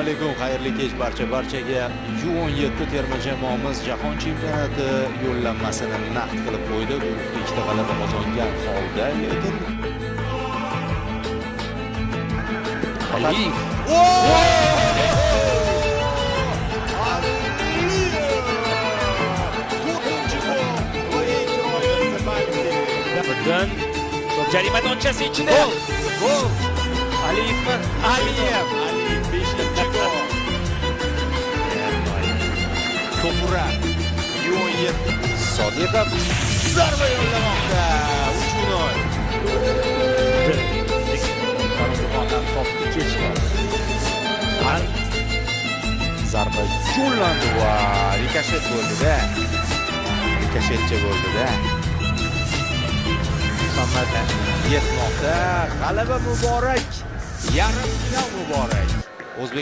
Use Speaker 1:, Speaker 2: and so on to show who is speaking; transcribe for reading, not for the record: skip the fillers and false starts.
Speaker 1: alaykum, xayrli kech barchaga. U17 terma jamoamiz jahon chempionati yo'llanmasini naqd qilib qo'ydi. Guruhda 2 ta g'alaba qozongan holda, lekin
Speaker 2: Birdan jarima donchasi ichida.
Speaker 1: Gol.
Speaker 2: Aliyevmi?
Speaker 1: Aliyev 5-gol. To'pura U17 Sodiqov zarba yo'llamoqda. 3-0.
Speaker 2: Qarabog'dan topdi kechdi.
Speaker 1: Zarba yo'llandi va rikoshet bo'ldi-da. Rikoshetcha bo'ldi-da. Muhammad yetmoqda. G'alaba muborak. Yarim final muborak.